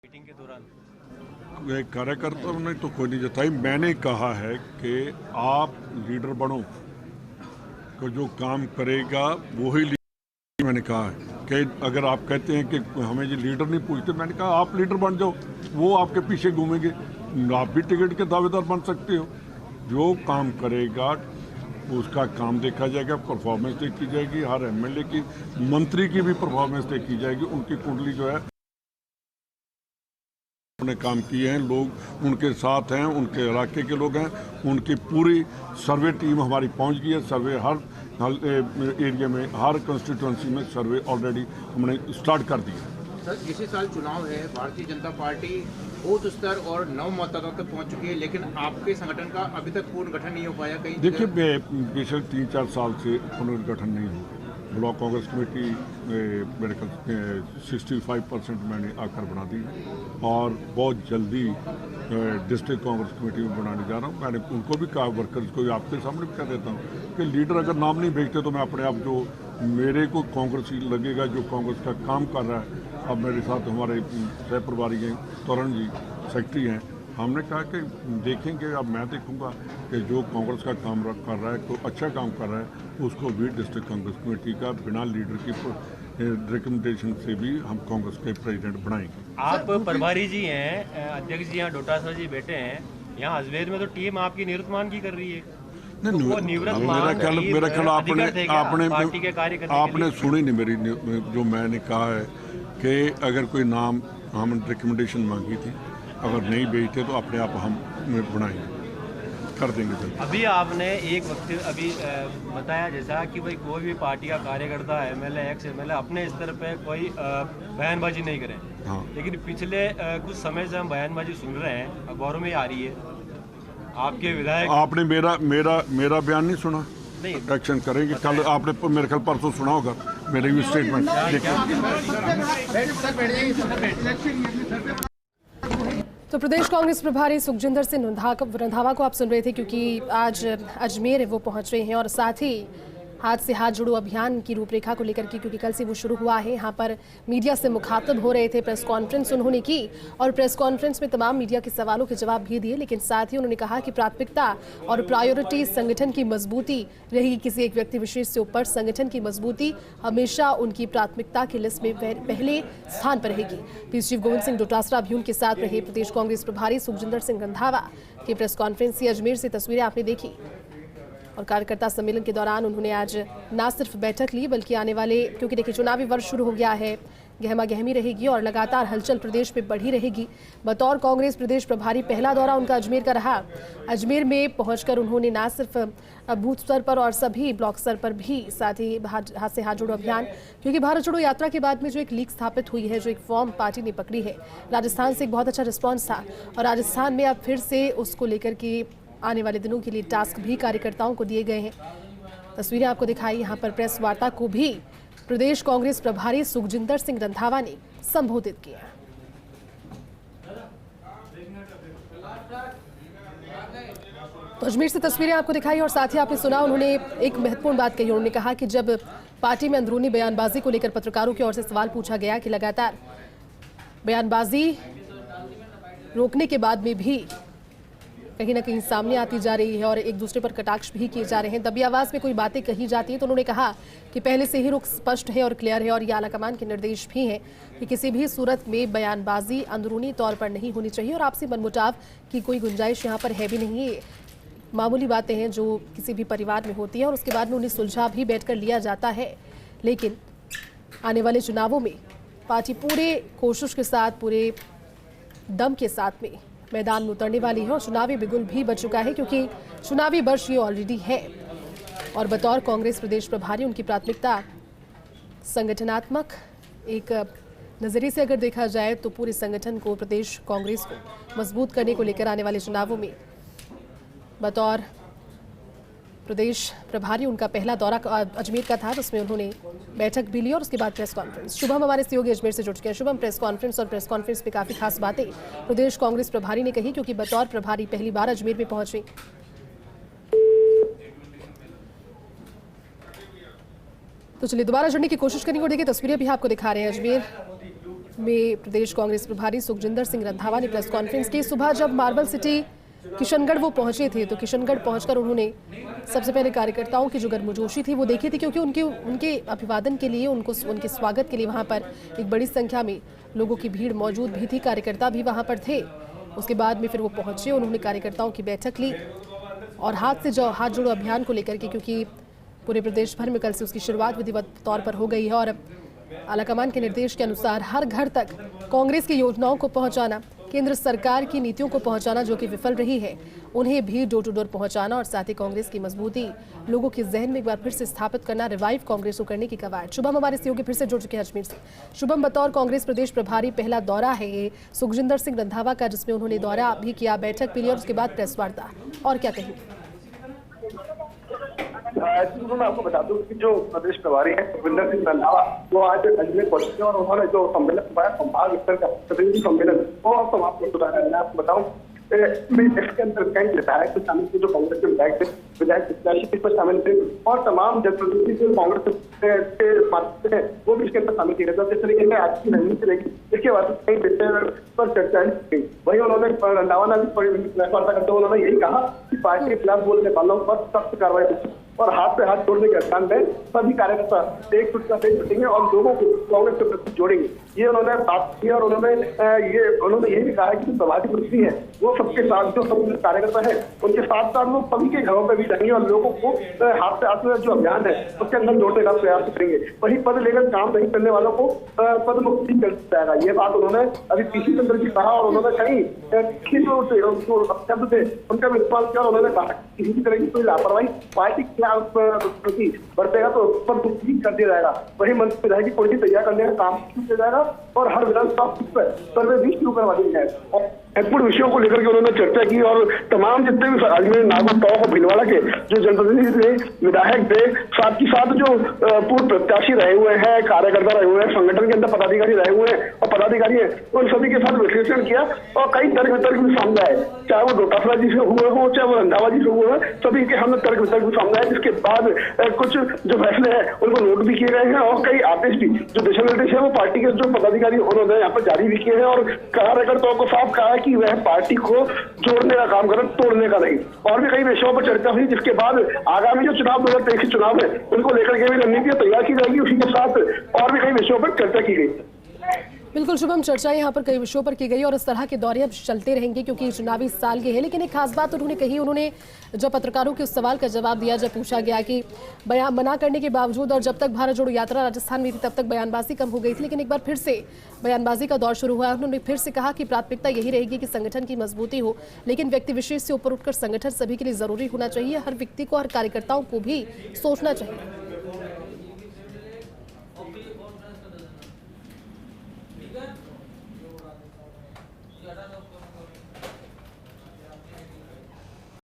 Meeting के दौरान कार्यकर्ताओं ने तो कोई नहीं जताई। मैंने कहा है कि आप लीडर बनो, तो जो काम करेगा वही लीडर। मैंने कहा है कि अगर आप कहते हैं कि हमें ये लीडर नहीं पूछते, मैंने कहा आप लीडर बन जाओ, वो आपके पीछे घूमेंगे। आप भी टिकट के दावेदार बन सकते हो। जो काम करेगा उसका काम देखा जाएगा, परफॉर्मेंस देखी जाएगी। हर एमएलए की, मंत्री की भी परफॉर्मेंस देखी जाएगी। उनकी कुंडली जो है, उन्होंने काम किए हैं, लोग उनके साथ हैं, उनके इलाके के लोग हैं। उनकी पूरी सर्वे टीम हमारी पहुंच गई है। सर्वे हर एरिया में, हर कंस्टिट्यूंसी में सर्वे ऑलरेडी हमने स्टार्ट कर दिया। सर, इसी साल चुनाव है, भारतीय जनता पार्टी बूथ स्तर और 9 मतदाताओं तक पहुंच चुकी है, लेकिन आपके संगठन का अभी तक पूर्ण गठन नहीं हो पाया। कहीं देखिए, पिछले 3-4 साल से पुनर्गठन नहीं हुआ। ब्लॉक कांग्रेस कमेटी मेरे ख्याल 65% मैंने आकर बना दी और बहुत जल्दी डिस्ट्रिक्ट कांग्रेस कमेटी में बनाने जा रहा हूँ। मैंने उनको भी कहा, वर्कर्स को आपके सामने भी कह देता हूँ कि लीडर अगर नाम नहीं भेजते तो मैं अपने आप, जो मेरे को कांग्रेस लगेगा, जो कांग्रेस का काम कर रहा है। अब मेरे साथ हमारे सह प्रभारी हैं, तरुण जी सेक्रेटरी हैं। हमने कहा कि देखेंगे, अब मैं देखूंगा कि जो कांग्रेस का काम कर रहा है, तो अच्छा काम कर रहा है, उसको भी डिस्ट्रिक्ट कांग्रेस कमेटी का बिना लीडर की रिकमेंडेशन से भी हम कांग्रेस के प्रेसिडेंट बनाएंगे। आप प्रभारी जी हैं, अध्यक्ष जी यहाँ डोटासरा जी बैठे हैं। यहाँ अजमेर में तो टीम आपकी निवृत्तमान की कर रही है। नहीं, मेरा ख्याल आपने सुनी नहीं मेरी। जो मैंने कहा है कि अगर कोई नाम, हम रिकमेंडेशन मांगी थी, अगर नहीं भेजते तो अपने आप हम बनाएंगे, कर देंगे जल्दी। अभी आपने एक वक्त अभी बताया जैसा कि भाई कोई भी पार्टी का कार्यकर्ता, एमएलए, एक्स एमएलए अपने स्तर पे कोई बयानबाजी नहीं करें। हाँ, लेकिन पिछले कुछ समय से हम बयानबाजी सुन रहे हैं, अखबारों में आ रही है। आपके विधायक, आपने मेरा बयान नहीं सुना? नहीं, एक्शन करेंगे। कल आपने मेरे ख्याल परसों सुना होगा मेरे भी स्टेटमेंट। तो प्रदेश कांग्रेस प्रभारी सुखजिंदर सिंह रंधावा को आप सुन रहे थे, क्योंकि आज अजमेर वो पहुंच रहे हैं और साथ ही हाथ से हाथ जुड़ो अभियान की रूपरेखा को लेकर के, क्योंकि कल से वो शुरू हुआ है। यहाँ पर मीडिया से मुखातब हो रहे थे, प्रेस कॉन्फ्रेंस उन्होंने की और प्रेस कॉन्फ्रेंस में तमाम मीडिया के सवालों के जवाब भी दिए। लेकिन साथ ही उन्होंने कहा कि प्राथमिकता और प्रायोरिटी संगठन की मजबूती रहेगी। किसी एक व्यक्ति विशेष से ऊपर संगठन की मजबूती हमेशा उनकी प्राथमिकता की लिस्ट में पहले स्थान पर रहेगी। पीएस चीफ गोविंद सिंह डोटासरा भी उनके साथ रहे। प्रदेश कांग्रेस प्रभारी सुखजिंदर सिंह रंधावा की प्रेस कॉन्फ्रेंस की अजमेर से तस्वीरें आपने देखी और कार्यकर्ता सम्मेलन के दौरान उन्होंने आज न सिर्फ बैठक ली, बल्कि आने वाले, क्योंकि देखिए चुनावी वर्ष शुरू हो गया है, गहमा गहमी रहेगी और लगातार हलचल प्रदेश में बढ़ी रहेगी। बतौर कांग्रेस प्रदेश प्रभारी पहला दौरा उनका अजमेर का रहा। अजमेर में पहुंचकर उन्होंने न सिर्फ बूथ स्तर पर और सभी ब्लॉक स्तर पर भी, साथ ही हाथ से हाथ जोड़ो अभियान, क्योंकि भारत जोड़ो यात्रा के बाद में जो एक लीग स्थापित हुई है, जो एक फॉर्म पार्टी ने पकड़ी है, राजस्थान से एक बहुत अच्छा रिस्पॉन्स था और राजस्थान में अब फिर से उसको लेकर के आने वाले दिनों के लिए टास्क भी कार्यकर्ताओं को दिए गए हैं। तस्वीरें आपको दिखाई। यहाँ पर प्रेस वार्ता को भी प्रदेश कांग्रेस प्रभारी सुखजिंदर सिंह रंधावा ने संबोधित किया। तो अजमेर से तस्वीरें आपको दिखाई और साथ ही आपने सुना, उन्होंने एक महत्वपूर्ण बात कही। उन्होंने कहा कि जब पार्टी में अंदरूनी बयानबाजी को लेकर पत्रकारों की ओर से सवाल पूछा गया कि लगातार बयानबाजी रोकने के बाद में भी कहीं ना कहीं सामने आती जा रही है और एक दूसरे पर कटाक्ष भी किए जा रहे हैं, दबी आवाज में कोई बातें कही जाती हैं, तो उन्होंने कहा कि पहले से ही रुख स्पष्ट है और क्लियर है और ये आलाकमान के निर्देश भी हैं कि किसी भी सूरत में बयानबाजी अंदरूनी तौर पर नहीं होनी चाहिए और आपसी मनमुटाव की कोई गुंजाइश यहाँ पर है भी नहीं। ये मामूली बातें हैं जो किसी भी परिवार में होती है और उसके बाद में उन्हें सुलझा भी बैठकर लिया जाता है। लेकिन आने वाले चुनावों में पार्टी पूरे कोशिश के साथ, पूरे दम के साथ में मैदान में उतरने वाली है और चुनावी बिगुल भी बच चुका है, क्योंकि चुनावी वर्ष ये ऑलरेडी है और बतौर कांग्रेस प्रदेश प्रभारी उनकी प्राथमिकता संगठनात्मक एक नजरिए से अगर देखा जाए तो पूरे संगठन को, प्रदेश कांग्रेस को मजबूत करने को लेकर आने वाले चुनावों में बतौर प्रदेश प्रभारी उनका पहला दौरा अजमेर का था, जिसमें उन्होंने बैठक भी ली और उसके बाद प्रेस कॉन्फ्रेंस। शुभम हमारे सहयोगी अजमेर से जुड़ चुके हैं। शुभम, प्रेस कॉन्फ्रेंस में काफी खास बातें प्रदेश कांग्रेस प्रभारी ने कही, क्योंकि बतौर प्रभारी पहली बार अजमेर में पहुंचे। तो चलिए दोबारा जुड़ने की कोशिश करेंगे और देखिए तस्वीरें भी आपको दिखा रहे हैं। अजमेर में प्रदेश कांग्रेस प्रभारी सुखजिंदर सिंह रंधावा ने प्रेस कॉन्फ्रेंस की। सुबह जब मार्बल सिटी किशनगढ़ वो पहुंचे थे तो किशनगढ़ पहुंचकर उन्होंने सबसे पहले कार्यकर्ताओं की जो गर्मजोशी थी वो देखी थी, क्योंकि उनके अभिवादन के लिए, उनके स्वागत के लिए वहां पर एक बड़ी संख्या में लोगों की भीड़ मौजूद भी थी, कार्यकर्ता भी वहां पर थे। उसके बाद में फिर वो पहुंचे, उन्होंने कार्यकर्ताओं की बैठक ली और हाथ जोड़ो अभियान को लेकर के, क्योंकि पूरे प्रदेश भर में कल से उसकी शुरुआत विधिवत तौर पर हो गई है और आलाकमान के निर्देश के अनुसार हर घर तक कांग्रेस की योजनाओं को पहुंचाना, केंद्र सरकार की नीतियों को पहुंचाना जो कि विफल रही है, उन्हें भी डोर टू डोर पहुंचाना और साथ ही कांग्रेस की मजबूती लोगों के जहन में एक बार फिर से स्थापित करना, रिवाइव कांग्रेस को करने की कवायद। शुभम हमारे सहयोगी फिर से जुड़ चुके हैं अजमेर से। शुभम, बतौर कांग्रेस प्रदेश प्रभारी पहला दौरा है ये सुखजिंदर सिंह रंधावा का, जिसमें उन्होंने दौरा भी किया, बैठक भी ली और उसके बाद प्रेस वार्ता, और क्या कहेंगे? मैं आपको बता दूं कि जो प्रदेश प्रभारी है सुखजिंदर सिंह रंधावा वो आज अजमेर पहुंचे और उन्होंने जो सम्मेलन करवाया, संभाग स्तर का प्रतिनिधि सम्मेलन, वो समाप्त हो चुका है। मैं आपको बताऊं इसके अंदर कई विधायक भी शामिल थे, जो कांग्रेस के विधायक थे, विधायक प्रत्याशी इस पर शामिल थे और तमाम जनप्रतिनिधि जो कांग्रेस के माध्यम से वो भी इसके अंदर शामिल किए गए। जिस तरीके से आज की रणनीति रहेगी इसके बाद कई विषय पर चर्चा की। वही उन्होंने रंधावा ने प्रेस वार्ता करते हुए उन्होंने यही कहा कि पार्टी के खिलाफ बोलने वालों पर सख्त कार्रवाई और हाथ पे हाथ जोड़ने के अभियान में सभी कार्यकर्ता एक जुट कर जुटेंगे और लोगों को कांग्रेस के प्रति जोड़ेंगे, ये उन्होंने बात की। और उन्होंने ये भी कहा है कि प्रभारी मंत्री है वो सबके साथ, जो सब कार्यकर्ता है उनके साथ साथ वो सभी के घरों पर भी जाएंगे और लोगों को हाथ पे हाथ में जो अभियान है उसके अंदर जोड़ने का प्रयास करेंगे। वही पद लेकर काम नहीं करने वालों को पद मुक्ति कर जाएगा, ये बात उन्होंने अभी पीसी चंद्र जी कहा। और उन्होंने कहीं जो शब्द थे उनका विश्वास किया और उन्होंने कहा किसी भी तरह की कोई लापरवाही पार्टी प्रति बढ़तेगा तो उस पर कर दिया जाएगा। वही मंत्री विधायक की पॉलिसी तैयार करने का काम किया जाएगा और हर विधानसभा सीट पर सर्वे भी शुरू करवा दी जाएगा। महत्वपूर्ण विषयों को लेकर के उन्होंने चर्चा की और तमाम जितने भी अजमेर, नागौर, और भिलवाड़ा के जो जनप्रतिनिधि थे, विधायक थे, साथ ही साथ जो पूर्व प्रत्याशी रहे हुए हैं, कार्यकर्ता रहे हुए हैं, संगठन के अंदर पदाधिकारी रहे हुए हैं और पदाधिकारी हैं, उन सभी के साथ विश्लेषण किया और कई तर्क वितर्क भी सामने आए, चाहे वो डोटासरा जी से हुए हो, चाहे वो रंधावा जी से हुए हो, सभी के हमने तर्क वितर्क भी सामने आए। जिसके बाद कुछ जो फैसले हैं उनको नोट भी किए गए हैं और कई आदेश भी, जो दिशा निर्देश है वो पार्टी के जो पदाधिकारी उन्होंने यहाँ पर जारी भी किए हैं और कार्यकर्ताओं को साफ कहा है कि वह पार्टी को जोड़ने का काम करें, तोड़ने का नहीं। और भी कई विषयों पर चर्चा हुई, जिसके बाद आगामी जो चुनाव 2023 चुनाव है उनको लेकर के भी रणनीतियां तैयार की जाएगी। उसी के साथ और भी कई विषयों पर चर्चा की गई। बिल्कुल शुभम, चर्चा यहाँ पर कई विषयों पर की गई और इस तरह के दौरे अब चलते रहेंगे क्योंकि चुनावी साल के हैं। लेकिन एक खास बात उन्होंने कही, उन्होंने जब पत्रकारों के उस सवाल का जवाब दिया, जब पूछा गया कि बयान मना करने के बावजूद और जब तक भारत जोड़ो यात्रा राजस्थान में थी तब तक बयानबाजी कम हो गई थी, लेकिन एक बार फिर से बयानबाजी का दौर शुरू हुआ। उन्होंने फिर से कहा कि प्राथमिकता यही रहेगी कि संगठन की मजबूती हो, लेकिन व्यक्ति विशेष से ऊपर उठकर संगठन सभी के लिए जरूरी होना चाहिए। हर व्यक्ति को, हर कार्यकर्ताओं को भी सोचना चाहिए।